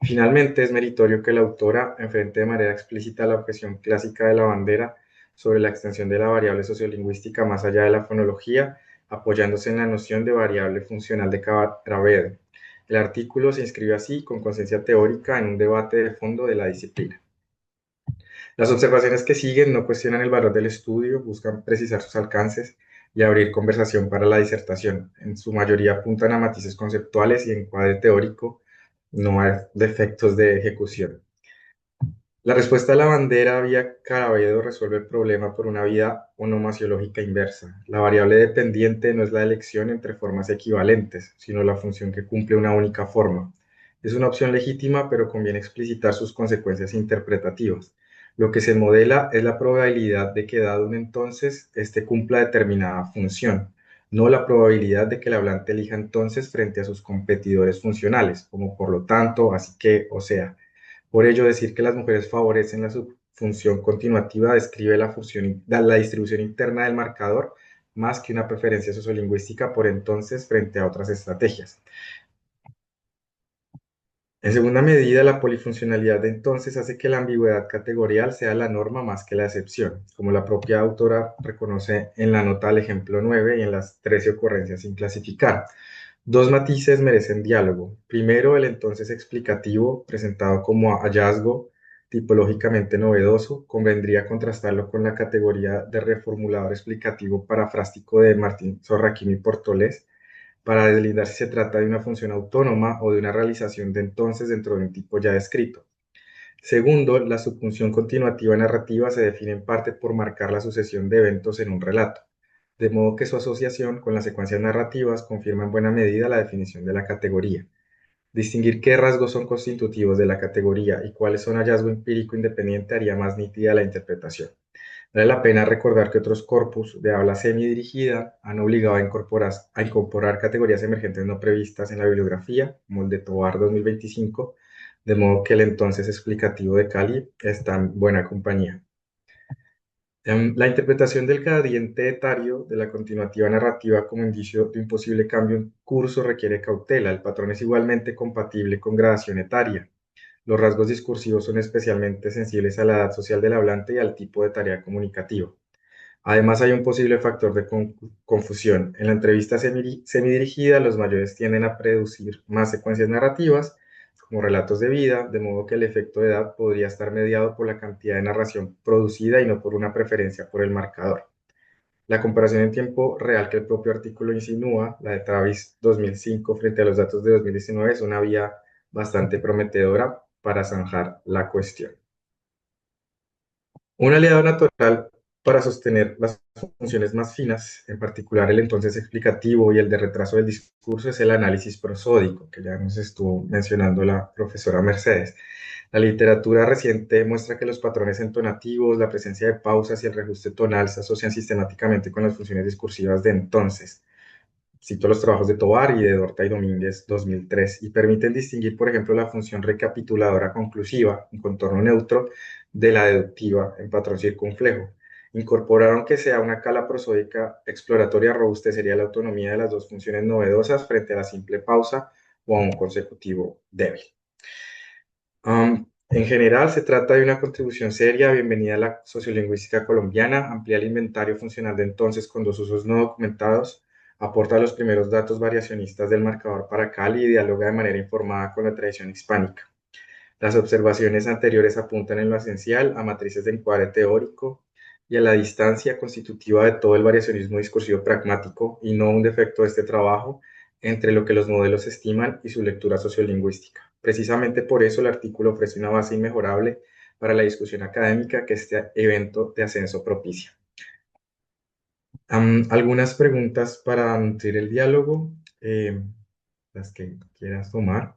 Finalmente, es meritorio que la autora enfrente de manera explícita la objeción clásica de la bandera sobre la extensión de la variable sociolingüística más allá de la fonología, apoyándose en la noción de variable funcional de Cavadravede. El artículo se inscribe así, con conciencia teórica, en un debate de fondo de la disciplina. Las observaciones que siguen no cuestionan el valor del estudio, buscan precisar sus alcances y abrir conversación para la disertación. En su mayoría apuntan a matices conceptuales y encuadre teórico, no hay defectos de ejecución. La respuesta a la bandera vía Carabedo resuelve el problema por una vía onomasiológica inversa. La variable dependiente no es la elección entre formas equivalentes, sino la función que cumple una única forma. Es una opción legítima, pero conviene explicitar sus consecuencias interpretativas. Lo que se modela es la probabilidad de que, dado un entonces, éste cumpla determinada función, no la probabilidad de que el hablante elija entonces frente a sus competidores funcionales, como por lo tanto, así que, o sea. Por ello, decir que las mujeres favorecen la subfunción continuativa describe la distribución interna del marcador más que una preferencia sociolingüística por entonces frente a otras estrategias. En segunda medida, la polifuncionalidad de entonces hace que la ambigüedad categorial sea la norma más que la excepción, como la propia autora reconoce en la nota al ejemplo 9 y en las 13 ocurrencias sin clasificar. Dos matices merecen diálogo. Primero, el entonces explicativo, presentado como hallazgo, tipológicamente novedoso, convendría contrastarlo con la categoría de reformulador explicativo parafrástico de Martín Zorraquini y Portolés, para deslindar si se trata de una función autónoma o de una realización de entonces dentro de un tipo ya descrito. Segundo, la subjunción continuativa narrativa se define en parte por marcar la sucesión de eventos en un relato, de modo que su asociación con las secuencias narrativas confirma en buena medida la definición de la categoría. Distinguir qué rasgos son constitutivos de la categoría y cuáles son hallazgo empírico independiente haría más nítida la interpretación. Vale la pena recordar que otros corpus de habla semidirigida han obligado a incorporar categorías emergentes no previstas en la bibliografía, como el de Tovar 2025, de modo que el entonces explicativo de Cali está en buena compañía. La interpretación del gradiente etario de la continuativa narrativa como indicio de un posible cambio en curso requiere cautela. El patrón es igualmente compatible con gradación etaria. Los rasgos discursivos son especialmente sensibles a la edad social del hablante y al tipo de tarea comunicativa. Además, hay un posible factor de confusión. En la entrevista semidirigida, los mayores tienden a producir más secuencias narrativas, como relatos de vida, de modo que el efecto de edad podría estar mediado por la cantidad de narración producida y no por una preferencia por el marcador. La comparación en tiempo real que el propio artículo insinúa, la de Travis 2005 frente a los datos de 2019, es una vía bastante prometedora para zanjar la cuestión. Un aliado natural para sostener las funciones más finas, en particular el entonces explicativo y el de retraso del discurso, es el análisis prosódico, que ya nos estuvo mencionando la profesora Mercedes. La literatura reciente muestra que los patrones entonativos, la presencia de pausas y el reajuste tonal se asocian sistemáticamente con las funciones discursivas de entonces. Cito los trabajos de Tovar y de Dorta y Domínguez 2003 y permiten distinguir, por ejemplo, la función recapituladora conclusiva en contorno neutro de la deductiva en patrón circunflejo. Incorporar, aunque sea una cala prosódica exploratoria, robustecería la autonomía de las dos funciones novedosas frente a la simple pausa o a un consecutivo débil. En general, se trata de una contribución seria. Bienvenida a la sociolingüística colombiana. Amplía el inventario funcional de entonces con dos usos no documentados. Aporta los primeros datos variacionistas del marcador para Cali y dialoga de manera informada con la tradición hispánica. Las observaciones anteriores apuntan en lo esencial a matrices de encuadre teórico y a la distancia constitutiva de todo el variacionismo discursivo pragmático y no un defecto de este trabajo entre lo que los modelos estiman y su lectura sociolingüística. Precisamente por eso el artículo ofrece una base inmejorable para la discusión académica que este evento de ascenso propicia. Algunas preguntas para nutrir el diálogo, las que quieras tomar.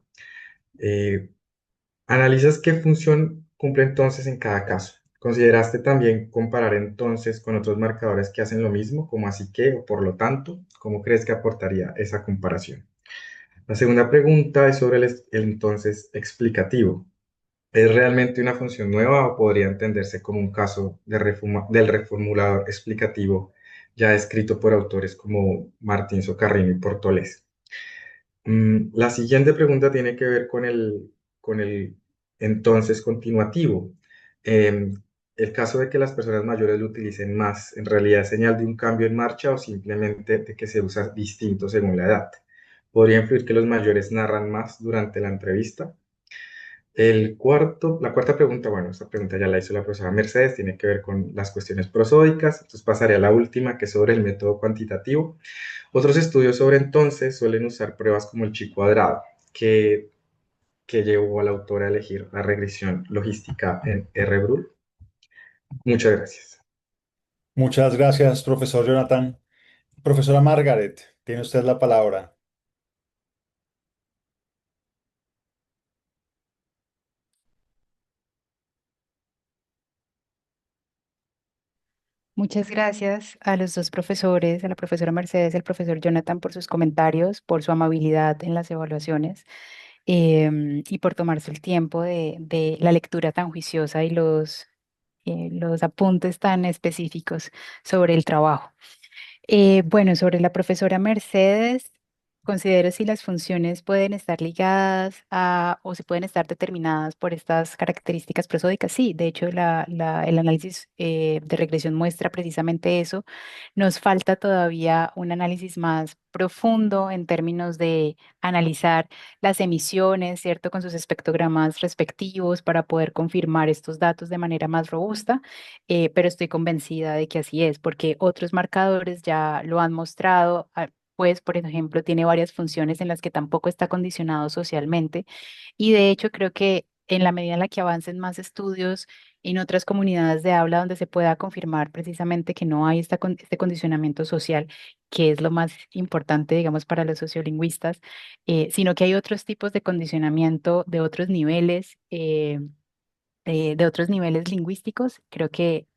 Analizas qué función cumple entonces en cada caso. ¿Consideraste también comparar entonces con otros marcadores que hacen lo mismo, como así que o por lo tanto? ¿Cómo crees que aportaría esa comparación? La segunda pregunta es sobre el entonces explicativo. ¿Es realmente una función nueva o podría entenderse como un caso del reformulador explicativo ya escrito por autores como Martín Socarrino y Portolés? La siguiente pregunta tiene que ver con el entonces continuativo. El caso de que las personas mayores lo utilicen más, ¿en realidad es señal de un cambio en marcha o simplemente de que se usa distinto según la edad? ¿Podría influir que los mayores narran más durante la entrevista? La cuarta pregunta, bueno, esta pregunta ya la hizo la profesora Mercedes, tiene que ver con las cuestiones prosódicas, entonces pasaré a la última, que es sobre el método cuantitativo. Otros estudios sobre entonces suelen usar pruebas como el chi cuadrado, que llevó a la autora a elegir la regresión logística en RBRUL. Muchas gracias. Muchas gracias, profesor Jonathan. Profesora Margaret, tiene usted la palabra. Muchas gracias a los dos profesores, a la profesora Mercedes y al profesor Jonathan por sus comentarios, por su amabilidad en las evaluaciones y por tomarse el tiempo de la lectura tan juiciosa y los apuntes tan específicos sobre el trabajo. Bueno, sobre la profesora Mercedes, considero si las funciones pueden estar ligadas a o si pueden estar determinadas por estas características prosódicas. Sí, de hecho, el análisis de regresión muestra precisamente eso. Nos falta todavía un análisis más profundo en términos de analizar las emisiones, ¿cierto? Con sus espectrogramas respectivos para poder confirmar estos datos de manera más robusta, pero estoy convencida de que así es, porque otros marcadores ya lo han mostrado. Pues, por ejemplo, tiene varias funciones en las que tampoco está condicionado socialmente. Y de hecho, creo que en la medida en la que avancen más estudios en otras comunidades de habla donde se pueda confirmar precisamente que no hay este condicionamiento social, que es lo más importante, digamos, para los sociolingüistas, sino que hay otros tipos de condicionamiento de otros niveles. De otros niveles lingüísticos, creo que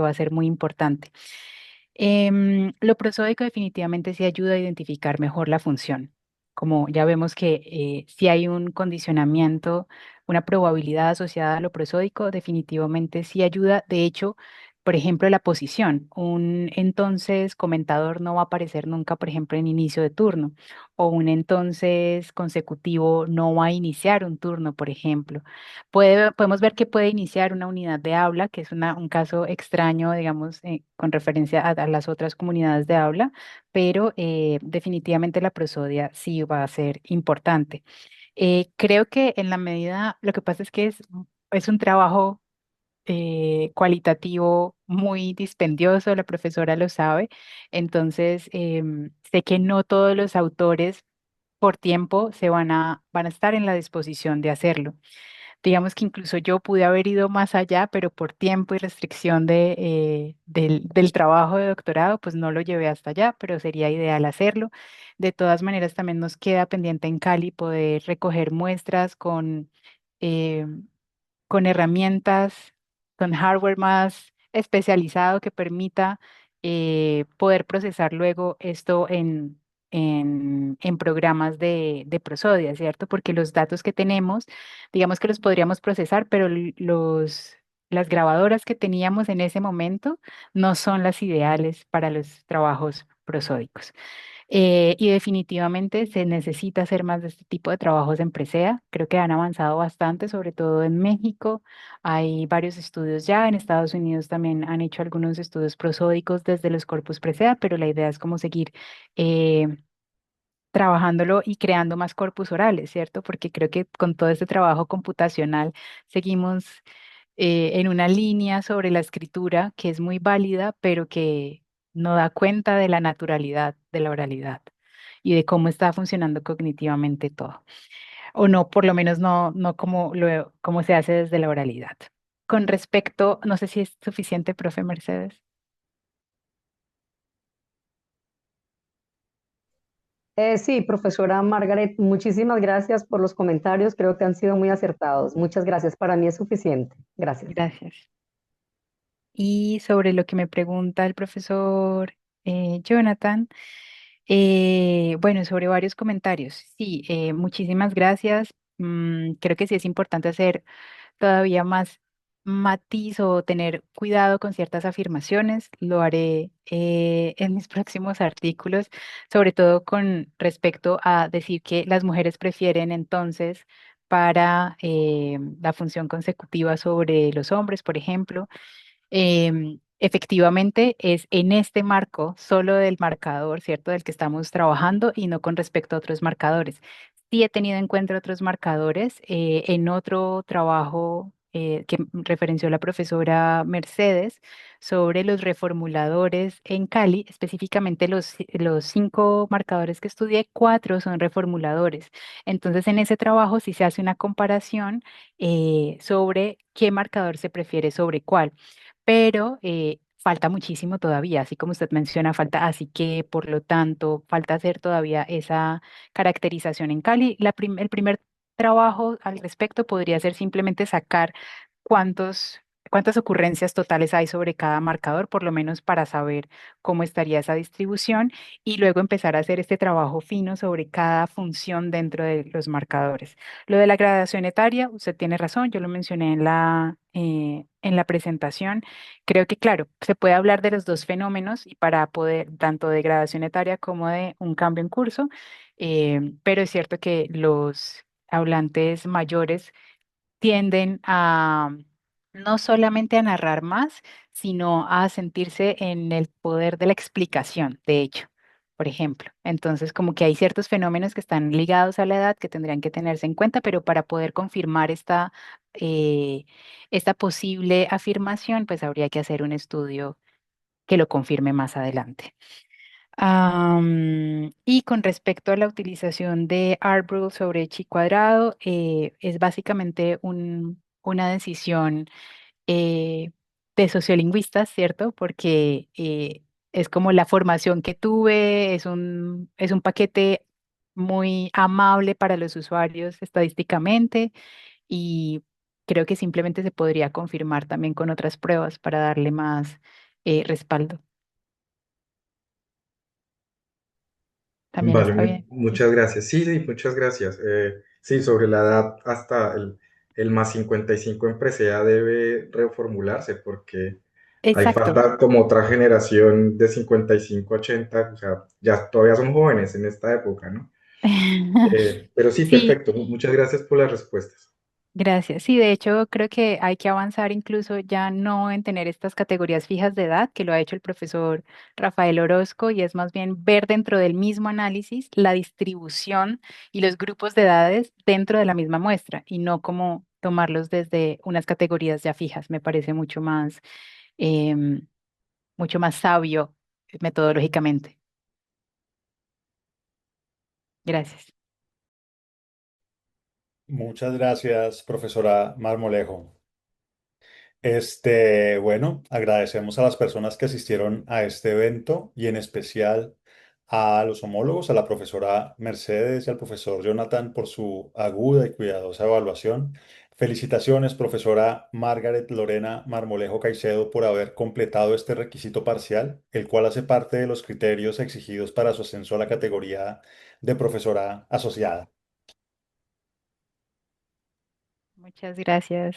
va a ser muy importante. Lo prosódico definitivamente sí ayuda a identificar mejor la función. Como ya vemos que si hay un condicionamiento, una probabilidad asociada a lo prosódico, definitivamente sí ayuda. De hecho, por ejemplo, la posición. Un entonces comentador no va a aparecer nunca, por ejemplo, en inicio de turno, o un entonces consecutivo no va a iniciar un turno, por ejemplo. Podemos ver que puede iniciar una unidad de habla, que es un caso extraño, digamos, con referencia a las otras comunidades de habla, pero definitivamente la prosodia sí va a ser importante. Creo que en la medida, lo que pasa es que es un trabajo cualitativo muy dispendioso, la profesora lo sabe, entonces sé que no todos los autores por tiempo van a estar en la disposición de hacerlo. Digamos que incluso yo pude haber ido más allá, pero por tiempo y restricción del trabajo de doctorado, pues no lo llevé hasta allá, pero sería ideal hacerlo. De todas maneras, también nos queda pendiente en Cali poder recoger muestras eh, con herramientas, con hardware más especializado que permita poder procesar luego esto en programas de prosodia, ¿cierto? Porque los datos que tenemos, digamos que los podríamos procesar, pero las grabadoras que teníamos en ese momento no son las ideales para los trabajos prosódicos. Y definitivamente se necesita hacer más de este tipo de trabajos en Presea. Creo que han avanzado bastante, sobre todo en México. Hay varios estudios ya. En Estados Unidos también han hecho algunos estudios prosódicos desde los corpus Presea, pero la idea es como seguir eh, trabajándolo y creando más corpus orales, ¿cierto? Porque creo que con todo este trabajo computacional seguimos en una línea sobre la escritura que es muy válida, pero que no da cuenta de la naturalidad de la oralidad y de cómo está funcionando cognitivamente todo. O no, por lo menos no como se hace desde la oralidad. Con respecto, no sé si es suficiente, profe Mercedes. Sí, profesora Margaret, muchísimas gracias por los comentarios. Creo que han sido muy acertados. Muchas gracias. Para mí es suficiente. Gracias. Gracias. Y sobre lo que me pregunta el profesor Jonathan, bueno, sobre varios comentarios. Sí, muchísimas gracias. Creo que sí es importante hacer todavía más matiz o tener cuidado con ciertas afirmaciones. Lo haré en mis próximos artículos, sobre todo con respecto a decir que las mujeres prefieren entonces para la función consecutiva sobre los hombres, por ejemplo. Efectivamente, es en este marco solo del marcador, ¿cierto? Del que estamos trabajando y no con respecto a otros marcadores. Sí he tenido en cuenta otros marcadores en otro trabajo que referenció la profesora Mercedes sobre los reformuladores en Cali, específicamente los 5 marcadores que estudié, 4 son reformuladores. Entonces, en ese trabajo sí se hace una comparación sobre qué marcador se prefiere sobre cuál, pero falta muchísimo todavía, así como usted menciona, falta, así que por lo tanto, falta hacer todavía esa caracterización en Cali. El primer trabajo al respecto podría ser simplemente sacar cuántos cuántas ocurrencias totales hay sobre cada marcador, por lo menos para saber cómo estaría esa distribución y luego empezar a hacer este trabajo fino sobre cada función dentro de los marcadores. Lo de la gradación etaria, usted tiene razón, yo lo mencioné en la presentación. Creo que, claro, se puede hablar de los dos fenómenos y para poder, tanto de gradación etaria como de un cambio en curso, pero es cierto que los hablantes mayores tienden a no solamente a narrar más, sino a sentirse en el poder de la explicación, de hecho, por ejemplo. Entonces, como que hay ciertos fenómenos que están ligados a la edad que tendrían que tenerse en cuenta, pero para poder confirmar eh, esta posible afirmación, pues habría que hacer un estudio que lo confirme más adelante. Y con respecto a la utilización de Arbrough sobre chi cuadrado, es básicamente una decisión eh, de sociolingüistas, ¿cierto? Porque es como la formación que tuve, es un paquete muy amable para los usuarios estadísticamente y creo que simplemente se podría confirmar también con otras pruebas para darle más respaldo. También Vale, está bien. muchas gracias. Sí, sí, muchas gracias. Sí, sobre la edad, hasta el más 55 en presea debe reformularse porque hay Exacto. falta como otra generación de 55 a 80, o sea, ya todavía son jóvenes en esta época, ¿no? Pero sí, Sí, perfecto. Muchas gracias por las respuestas. gracias. Sí, de hecho, creo que hay que avanzar incluso ya no en tener estas categorías fijas de edad, que lo ha hecho el profesor Rafael Orozco, y es más bien ver dentro del mismo análisis la distribución y los grupos de edades dentro de la misma muestra, y no como tomarlos desde unas categorías ya fijas. Me parece em, mucho más sabio metodológicamente. Gracias. Muchas gracias, profesora Marmolejo. Bueno, agradecemos a las personas que asistieron a este evento y en especial a los homólogos, a la profesora Mercedes y al profesor Jonathan por su aguda y cuidadosa evaluación. Felicitaciones, profesora Margaret Lorena Marmolejo Caicedo, por haber completado este requisito parcial, el cual hace parte de los criterios exigidos para su ascenso a la categoría de profesora asociada. Muchas gracias.